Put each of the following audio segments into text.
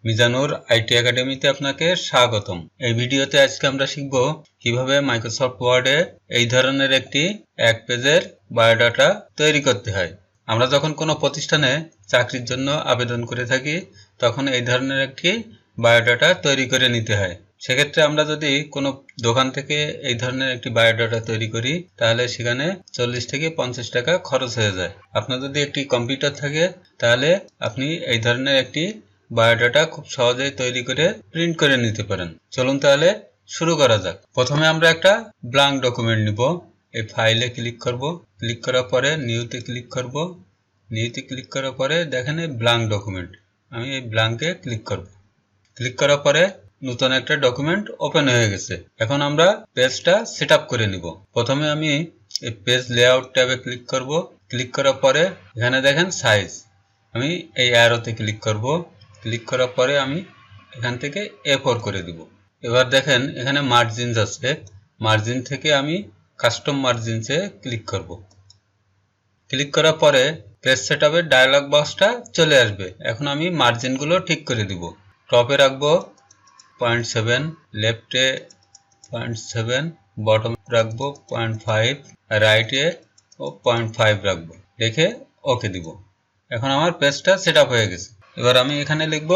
Mizanur IT একাডেমিতে আপনাকে স্বাগতম। এই ভিডিওতে আজকে আমরা শিখব কিভাবে মাইক্রোসফট ওয়ার্ডে এই ধরনের একটি এক পেজের বায়োডাটা তৈরি করতে হয়। আমরা যখন কোনো প্রতিষ্ঠানে চাকরির জন্য আবেদন করে থাকি তখন এই ধরনের একটি বায়োডাটা তৈরি করে নিতে হয়। সেক্ষেত্রে আমরা যদি কোনো দোকান থেকে এই ধরনের একটি বায়োডাটা তৈরি করি তাহলে সেখানে 40 থেকে 50 টাকা খরচ হয়ে যায়। আপনার যদি একটি কম্পিউটার থাকে তাহলে আপনি এই ধরনের একটি বায়োডাটা খুব সহজেই তৈরি করে প্রিন্ট করে নিতে পারেন। চলুন তাহলে শুরু করা যাক। প্রথমে আমরা একটা ব্ল্যাঙ্ক ডকুমেন্ট নিব। এই ফাইলে ক্লিক করব, ক্লিক করার পরে নিউতে ক্লিক করব। নিউতে ক্লিক করার পরে দেখেন এই ব্ল্যাঙ্ক ডকুমেন্ট, আমি এই ব্ল্যাঙ্কে ক্লিক করব। ক্লিক করার পরে নতুন একটা ডকুমেন্ট ওপেন হয়ে গেছে। এখন আমরা পেজটা সেট আপ করে নিব। প্রথমে আমি এই পেজ লেআউট ট্যাবে ক্লিক করব। ক্লিক করার পরে এখানে দেখেন সাইজ, আমি এই অ্যারোতে ক্লিক করব। ক্লিক করার পরে আমি এখান থেকে A4 করে দিব। এবার দেখেন এখানে মার্জিনস আছে, মার্জিন থেকে আমি কাস্টম মার্জিনসে ক্লিক করব। ক্লিক করার পরে পেজ সেটআপের ডায়লগ বক্সটা চলে আসবে। এখন আমি মার্জিনগুলো ঠিক করে দিব। টপে রাখবো 0.7, লেফটে 0.7, বটম রাখবো 0.5, রাইটে ও 0.5 রাখবো, রেখে ওকে দিব। এখন আমার পেজটা সেট আপ হয়ে গেছে। এবার আমি এখানে লিখব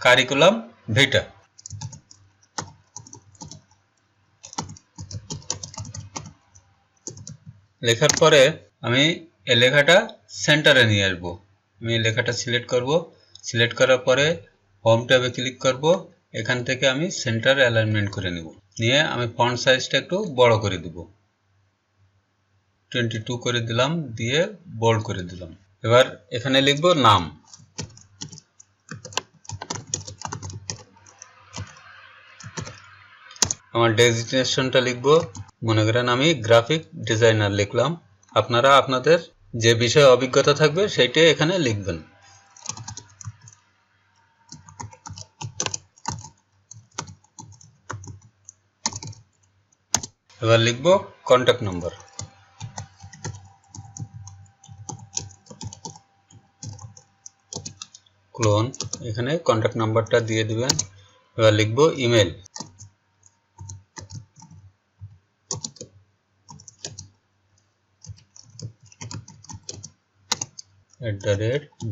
কারিকুলাম ভিটা। লেখার পরে আমি এই লেখাটা সেন্টারে নিয়ে আসবো। আমি এই লেখাটা সিলেক্ট করব। সিলেক্ট করার পরে হোম ট্যাবে ক্লিক করব। এখান থেকে আমি সেন্টার অ্যালাইনমেন্ট করে নেব। নিয়ে আমি ফন্ট সাইজটা একটু বড় করে দেব, 22 করে দিলাম, দিয়ে বোল্ড করে দিলাম। এবার এখানে লিখব নাম। আমার ডেজিগনেশনটা লিখব, মনে করেন আমি গ্রাফিক ডিজাইনার লিখলাম। আপনারা আপনাদের যে বিষয়ে অভিজ্ঞতা থাকবে সেইটাই এখানে লিখবেন। এবার লিখব কন্ট্যাক্ট নাম্বার। ক্লোন, এখানে কন্ট্যাক্ট নাম্বারটা দিয়ে দিবেন। এবার লিখব ইমেল।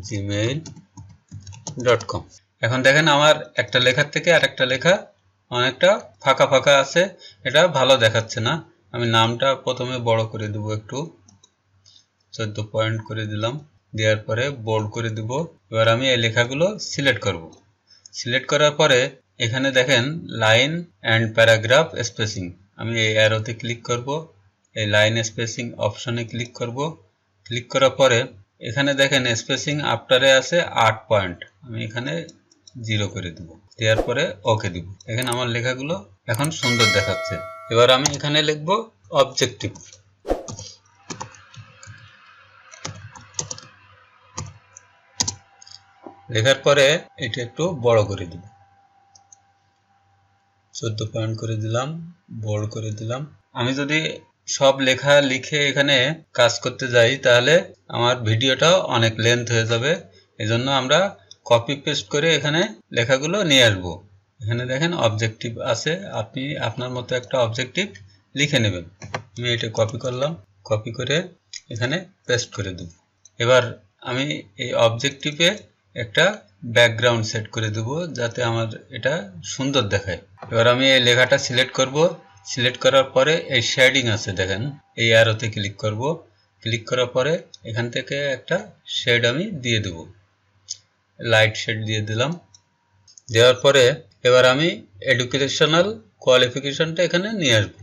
@gmail.com। এখন দেখেন আমার একটা লেখার থেকে আরেকটা লেখা অনেকটা ফাঁকা ফাঁকা আছে, এটা ভালো দেখাচ্ছে না। আমি নামটা প্রথমে বড় করে দেব, একটু 14 পয়েন্ট করে দিলাম, দেওয়ার পরে বোল্ড করে দিব। এবার আমি এই লেখাগুলো সিলেক্ট করব। সিলেক্ট করার পরে এখানে দেখেন লাইন অ্যান্ড প্যারাগ্রাফ স্পেসিং, আমি এই অ্যারোতে ক্লিক করব। এই লাইন স্পেসিং অপশনে ক্লিক করব। ক্লিক করার পরে এখানে দেখেন স্পেসিং আফটারে আছে 8 পয়েন্ট, আমি এখানে 0 করে দিব। দেওয়ার পরে ওকে দিব। এখানে আমার লেখাগুলো এখন সুন্দর দেখাচ্ছে। এবার আমি এখানে লিখব অবজেক্টিভ। লেখার পরে এটা একটু বড় করে দিব, 14 পয়েন্ট করে দিলাম, বোল্ড করে দিলাম। আমি যদি সব লেখা লিখে এখানে কাজ করতে যাই তাহলে আমার ভিডিওটা অনেক লেন্থ হয়ে যাবে। এজন্য আমরা কপি পেস্ট করে এখানে লেখাগুলো নিয়ে আসবো। এখানে দেখেন অবজেক্টিভ আছে, আপনি আপনার মতো একটা অবজেক্টিভ লিখে নেবেন। আমি এটা কপি করলাম, কপি করে এখানে পেস্ট করে দেব। এবার আমি এই অবজেক্টিভে একটা ব্যাকগ্রাউন্ড সেট করে দেব যাতে আমার এটা সুন্দর দেখায়। এবার আমি এই লেখাটা সিলেক্ট করব। সিলেক্ট করার পরে এই শেডিং আছে দেখেন, এই অ্যারোতে ক্লিক করব। ক্লিক করার পরে এখান থেকে একটা শেড আমি দিয়ে দেব, লাইট শেড দিয়ে দিলাম। দেওয়ার পরে এবার আমি এডুকেশনাল কোয়ালিফিকেশনটা এখানে নিয়ে আসব।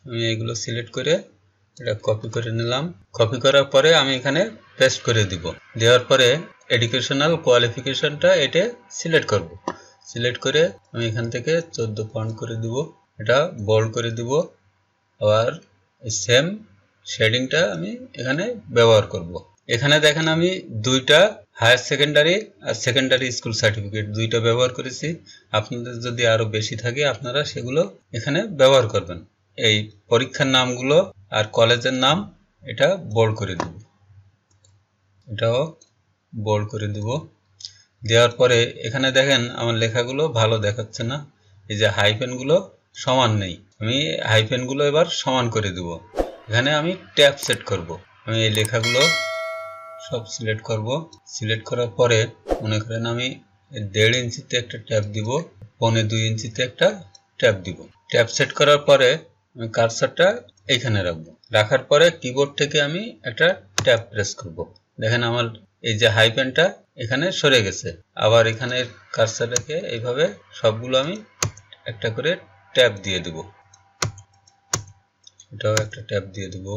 আমি এগুলো সিলেক্ট করে এটা কপি করে নিলাম। কপি করার পরে আমি এখানে পেস্ট করে দিব। দেওয়ার পরে এডুকেশনাল কোয়ালিফিকেশনটা এটা সিলেক্ট করব। সিলেক্ট করে আমি এখান থেকে 14 পয়েন্ট করে দিব, এটা বোল্ড করে দিব। আবার সেম শেডিংটা আমি এখানে ব্যবহার করব। এখানে দেখেন আমি দুইটা হায়ার সেকেন্ডারি আর সেকেন্ডারি স্কুল সার্টিফিকেট দুইটা ব্যবহার করেছি। আপনাদের যদি আরো বেশি থাকে আপনারা সেগুলো এখানে ব্যবহার করবেন। এই পরীক্ষার নামগুলো আর কলেজের নাম এটা বোল্ড করে দেব, এটাও বোল্ড করে দেব। দেওয়ার পরে এখানে দেখেন আমার লেখাগুলো ভালো দেখাচ্ছে না, এই যে হাইফেনগুলো সমান নেই। আমি হাইফেনগুলো এবার সমান করে দেব। এখানে আমি ট্যাব সেট করব। আমি এই লেখাগুলো সব সিলেক্ট করব। সিলেক্ট করার পরে মনে করেন আমি 1.5 ইঞ্চিতে একটা ট্যাব দিব, 1.25 ইঞ্চিতে একটা ট্যাব দিব। ট্যাব সেট করার পরে আমি কার্সারটা এইখানে রাখবো। রাখার পরে কিবোর্ড থেকে আমি একটা ট্যাব প্রেস করব। দেখেন আমার এই যে হাইফেনটা এখানে সরে গেছে। আবার এখানে কার্সার রেখে এইভাবে সবগুলো আমি একটা করে ট্যাব দিয়ে দেব। এটাও একটা ট্যাব দিয়ে দেব,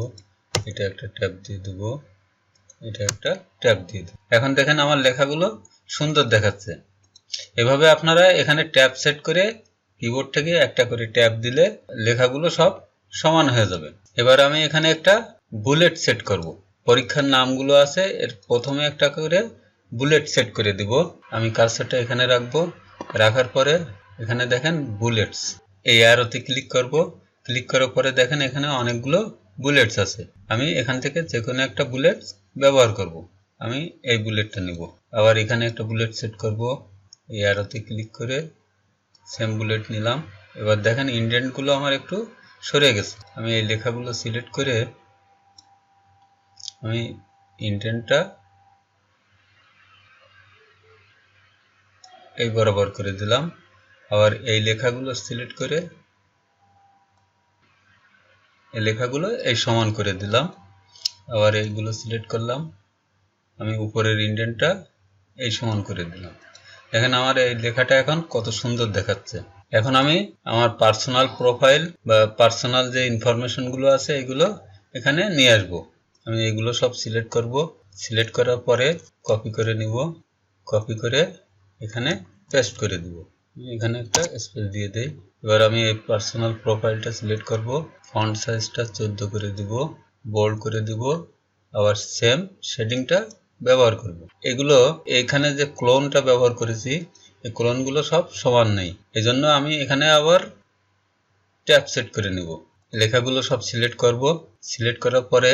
এটা একটা ট্যাব দিয়ে দেব, এটা একটা ট্যাব দিয়ে দেব। এখন দেখেন আমার লেখাগুলো সুন্দর দেখাচ্ছে। এভাবে আপনারা এখানে ট্যাব সেট করে কিবোর্ড থেকে একটা করে ট্যাব দিলে লেখাগুলো সব সমান হয়ে যাবে। এবার আমি এখানে একটা বুলেট সেট করব। পরীক্ষার নামগুলো আছে, এর প্রথমে একটা করে বুলেট সেট করে দিব। আমি কার্সারটা এখানে রাখবো। রাখার পরে এখানে দেখেন বুলেটস, এই অ্যারোতে ক্লিক করব। ক্লিক করার পরে দেখেন এখানে অনেকগুলো বুলেটস আছে। আমি এখান থেকে যে কোনো একটা বুলেটস ব্যবহার করব। আমি এই বুলেটটা নিব। আবার এখানে একটা বুলেট সেট করব। এই অ্যারোতে ক্লিক করে সেম বুলেট নিলাম। এবার দেখেন ইনডেন্টগুলো আমার একটু সরে গেছে। আমি এই লেখাগুলো সিলেক্ট করে আমি ইনডেন্টটা এই বরাবর করে দিলাম। আবার এই লেখাগুলো সিলেক্ট করে এই লেখাগুলো এই সমান করে দিলাম। আবার এইগুলো সিলেক্ট করলাম, আমি উপরের ইনডেন্টটা এই সমান করে দিলাম। দেখেন আমার এই লেখাটা এখন কত সুন্দর দেখাচ্ছে। এখন আমি আমার পার্সোনাল প্রোফাইল বা পার্সোনাল যে ইনফরমেশনগুলো আছে এগুলো এখানে নিয়ে আসবো। আমি এগুলো সব সিলেক্ট করব। সিলেক্ট করার পরে কপি করে নিব। কপি করে এখানে পেস্ট করে দিব। এখানে একটা স্পেস দিয়ে দেই। এবার আমি এই পার্সোনাল প্রোফাইলটা সিলেক্ট করব। ফন্ট সাইজটা 14 করে দিব, বোল্ড করে দিব। আবার সেম শেডিংটা ব্যবহার করব। এগুলো এখানে যে ক্লোনটা ব্যবহার করেছি এই ক্লোনগুলো সব সমান নেই, এজন্য আমি এখানে আবার ট্যাব সেট করে নিব। লেখাগুলো সব সিলেক্ট করব। সিলেক্ট করার পরে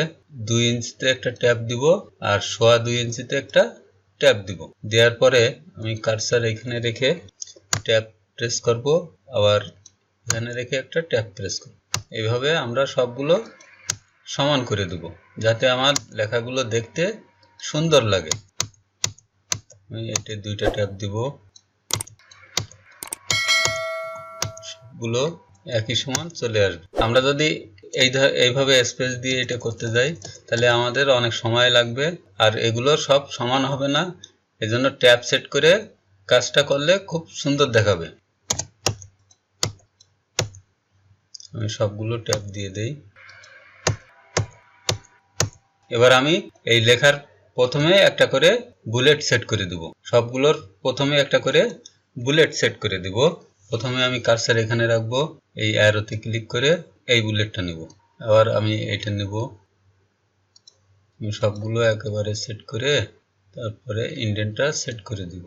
2 ইঞ্চিতে একটা ট্যাব দিব আর 2.25 ইঞ্চিতে একটা ট্যাব দিব। দেওয়ার পরে আমি কার্সার এখানে রেখে ট্যাব প্রেস করব, আবার এখানে রেখে একটা ট্যাব প্রেস করব। এইভাবে আমরা সবগুলো সমান করে দেব যাতে আমার লেখাগুলো দেখতে সুন্দর লাগে। আমি এতে 2টা ট্যাব দিব, সবগুলো একই সমান চলে আসবে। আমরা যদি এইভাবে স্পেস দিয়ে এটা করতে যাই তাহলে আমাদের অনেক সময় লাগবে আর এগুলো সব সমান হবে না। এজন্য ট্যাব সেট করে কাজটা করলে খুব সুন্দর দেখাবে। আমি সবগুলো ট্যাব দিয়ে দেই। এবার আমি এই লেখার প্রথমে একটা করে বুলেট সেট করে দেব। সবগুলোর প্রথমে একটা করে বুলেট সেট করে দেব। প্রথমে আমি কার্সার এখানে রাখবো, এই অ্যারোতে ক্লিক করে এই বুলেটটা নেব। আবার আমি এটা নেব। আমি সবগুলো একেবারে সেট করে তারপরে ইনডেন্টটা সেট করে দিব।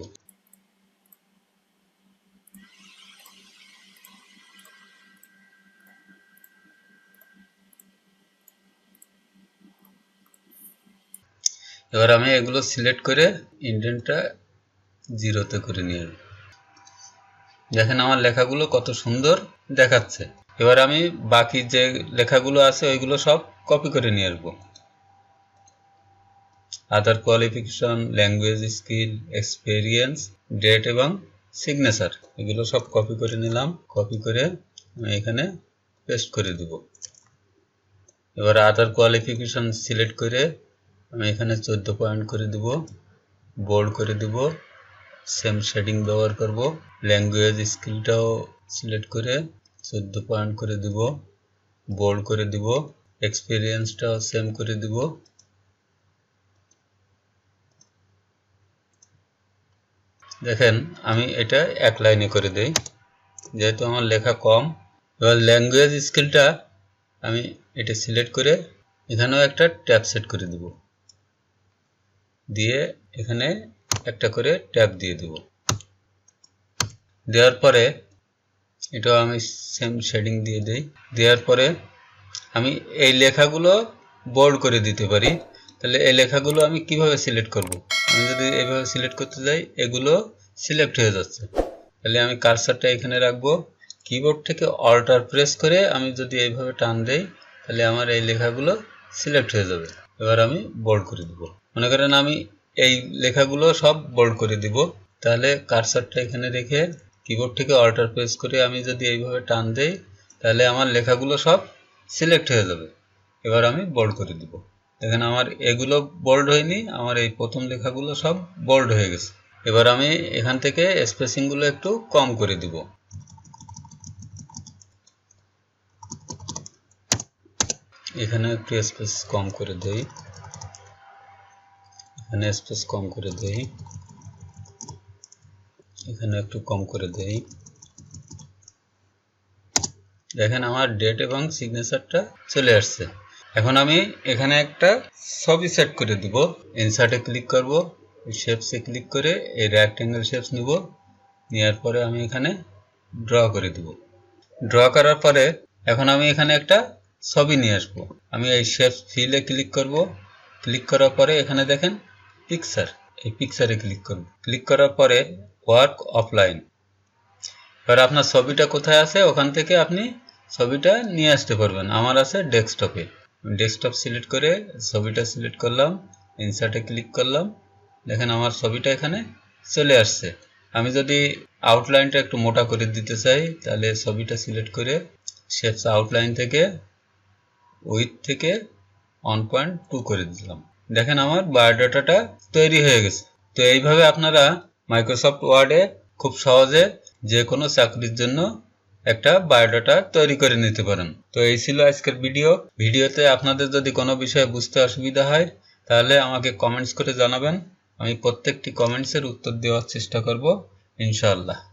এবার আমি এগুলো সিলেক্ট করে ইনডেন্টটা 0-তে করে নিয়ে আসবো। দেখেন আমার লেখাগুলো কত সুন্দর দেখাচ্ছে। এবার আমি বাকি যে লেখাগুলো আছে ওইগুলো সব কপি করে নিয়ে আসবো। Other qualification, language skill, experience, date এবং সিগনেচার এগুলো সব কপি করে নিলাম। কপি করে আমি এখানে পেস্ট করে দিব। এবার আদার কোয়ালিফিকেশন সিলেক্ট করে আমি এখানে 14 পয়েন্ট করে দিব, বোল্ড করে দিব, সেম শেডিং ব্যবহার করব। ল্যাঙ্গুয়েজ স্কিলটাও সিলেক্ট করে 14 পয়েন্ট করে দিব, বোল্ড করে দিব। এক্সপেরিয়েন্সটাও সেম করে দিব। দেখেন আমি এটা এক লাইনে করে দেই যেহেতু আমার লেখা কম। এবার ল্যাঙ্গুয়েজ স্কিলটা আমি এটা সিলেক্ট করে এখানেও একটা ট্যাব সেট করে দেব, দিয়ে এখানে একটা করে ট্যাব দিয়ে দেব। দেওয়ার পরে এটাও আমি সেম শেডিং দিয়ে দেই। দেওয়ার পরে আমি এই লেখাগুলো বোল্ড করে দিতে পারি, তাহলে এই লেখাগুলো আমি কিভাবে সিলেক্ট করব? আমি যদি এইভাবে সিলেক্ট করতে যাই এগুলো সিলেক্ট হয়ে যাচ্ছে। তাহলে আমি কার্সারটা এখানে রাখবো, কিবোর্ড থেকে অল্টার প্রেস করে আমি যদি এইভাবে টান দেই তাহলে আমার এই লেখাগুলো সিলেক্ট হয়ে যাবে। এবার আমি বোল্ড করে দিব। মনে করেন আমি এই লেখাগুলো সব বোল্ড করে দিব, তাহলে কার্সারটা এখানে রেখে কিবোর্ড থেকে অল্টার প্রেস করে আমি যদি এইভাবে টান দেই তাহলে আমার লেখাগুলো সব সিলেক্ট হয়ে যাবে। এবার আমি বোল্ড করে দিব। দেখেন আমার এগুলো বোল্ড হয়নি, আমার এই প্রথম লেখাগুলো সব বোল্ড হয়ে গেছে। এবার আমি এখান থেকে স্পেসিংগুলো একটু কম করে দিব। এখানে একটু স্পেস কম করে দেই, এখানে স্পেস কম করে দেই, এখানে একটু কম করে দেই। দেখেন আমার ডেট এবং সিগনেচারটা চলে আসছে। এখন আমি এখানে একটা ছবি সেট করে দিব। ইনসার্টে ক্লিক করব, শেপসে ক্লিক করে এই রেক্ট্যাঙ্গেল শেপস নিব, নেওয়ার পরে আমি এখানে ড্র করে দিব। ড্র করার পরে এখন আমি এখানে একটা ছবি নিয়ে আসব। আমি এই শেপস ফিলে ক্লিক করব, ক্লিক করার পরে এখানে দেখেন পিকচার, এই পিকচারে ক্লিক করব। ক্লিক করার পরে ওয়ার্ক অফলাইন। এবার আপনার ছবিটা কোথায় আছে ওখান থেকে আপনি ছবিটা নিয়ে আসতে পারবেন। আমার আছে ডেস্কটপে, ডেস্কটপ সিলেক্ট করে ছবিটা সিলেক্ট করলাম, ইনসার্টে ক্লিক করলাম, দেখেন আমার ছবিটা এখানে চলে আসছে। আমি যদি আউটলাইনটা একটু মোটা করে দিতে চাই তাহলে ছবিটা সিলেক্ট করে শেপস আউটলাইন থেকে উইথ থেকে 1.2 করে দিলাম। দেখেন আমার বায়োডাটাটা তৈরি হয়ে গেছে। তো এইভাবে আপনারা মাইক্রোসফট ওয়ার্ডে খুব সহজে যে কোনো চাকরির জন্য একটা বায়োডাটা তৈরি করে নিতে পারেন। তো এই ছিল আজকের ভিডিওতে আপনাদের যদি কোনো বিষয়ে বুঝতে অসুবিধা হয় তাহলে আমাকে কমেন্টস করে জানাবেন। আমি প্রত্যেকটি কমেন্টসের উত্তর দেওয়ার চেষ্টা করব ইনশাআল্লাহ।